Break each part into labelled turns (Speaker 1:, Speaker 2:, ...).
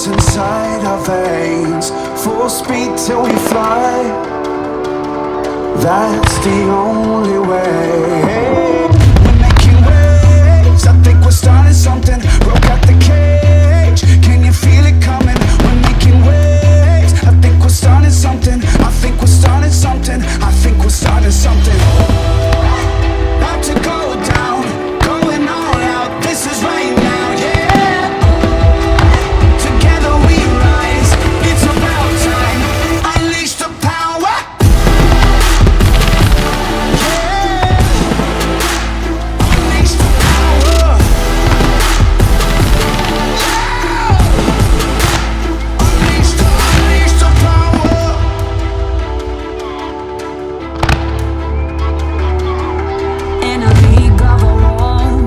Speaker 1: what's inside our veins. Full speed till we fly, that's the only way. We're making waves, I think we're starting something. Broke out the cage, can you feel it coming? We're making waves, I think we're starting something. I think we're starting something. I think we're starting something. About to go down, going all out. This is right now, yeah. Together we rise, it's about time. Unleash the power. Unleash the power. Unleash the power.
Speaker 2: In a league of our own,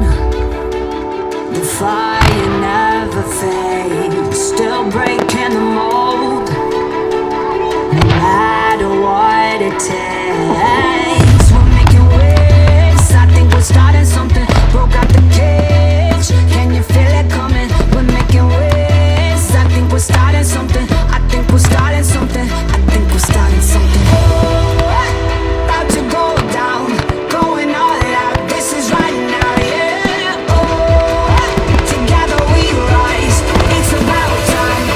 Speaker 2: the fire never fades. Still breaking the mold, no matter what it takes. We're making waves, I think we're starting something. Broke out the cage, can you feel it coming? We're making waves, I think we're starting something. I think we're starting something. I think we're starting something. About to go down, going all out. This is right now, yeah. Oh, together we rise. It's about time.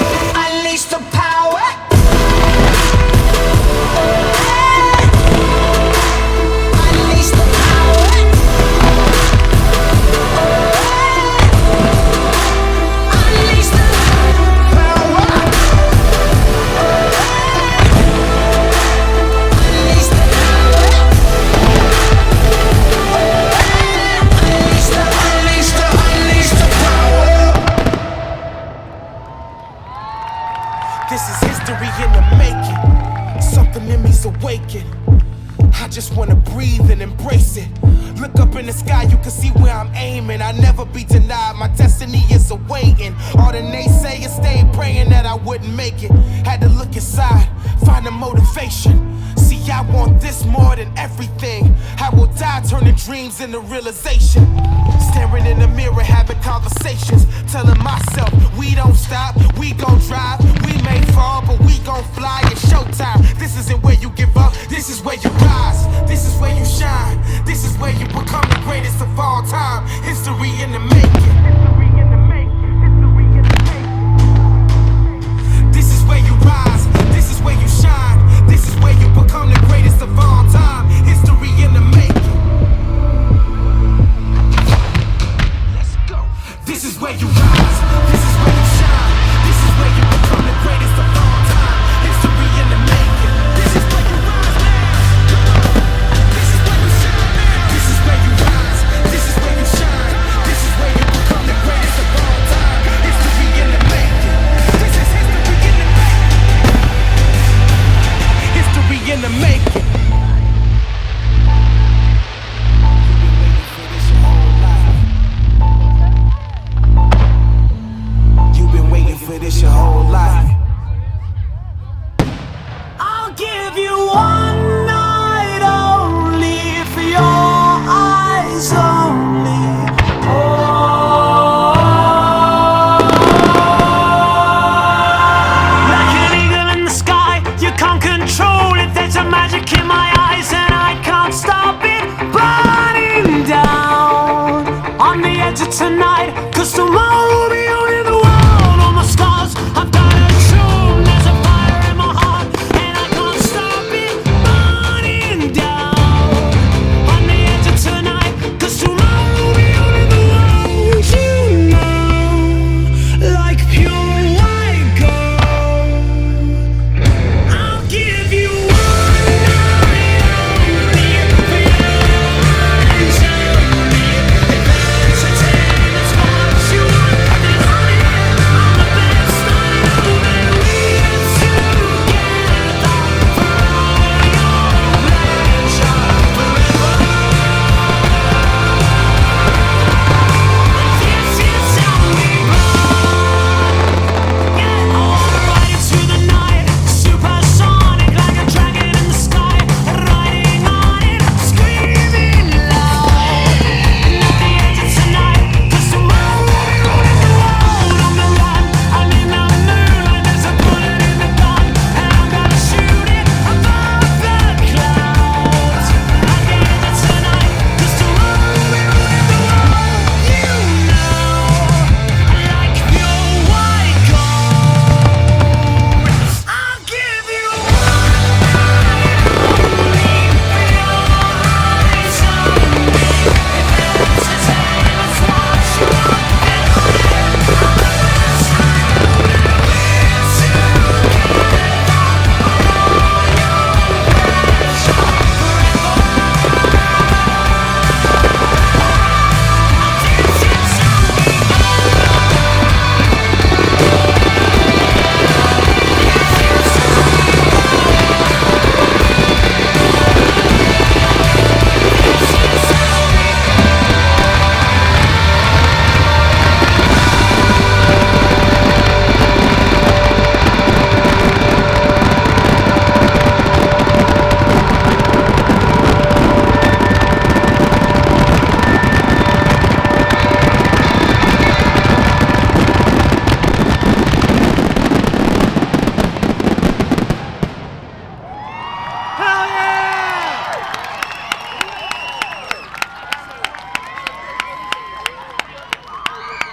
Speaker 2: Unleash the power. Unleash the power. Unleash the power. Unleash the power.
Speaker 1: Unleash the power.
Speaker 3: This is history in the making. Something in me's awakened. I just wanna breathe and embrace it. Look up in the sky, you can see where I'm aiming. I'll never be denied, my destiny is awaiting. All the naysayers stayed praying that I wouldn't make it. Had to look inside, find the motivation. See, I want this more than everything. I will die turning dreams into realization. Staring in the mirror, having conversations. Telling myself, we don't stop, we gon' drive. We may fall, but we gon' fly. It's showtime. This isn't where you give up, this is where you rise. This is where you shine. This is where you become the greatest of all time. History in the making. This is where you rise. This is where you shine. This is where you become the greatest of all time. History in the making. Let's go. This is where you rise. This is where you shine. This is where you become the greatest of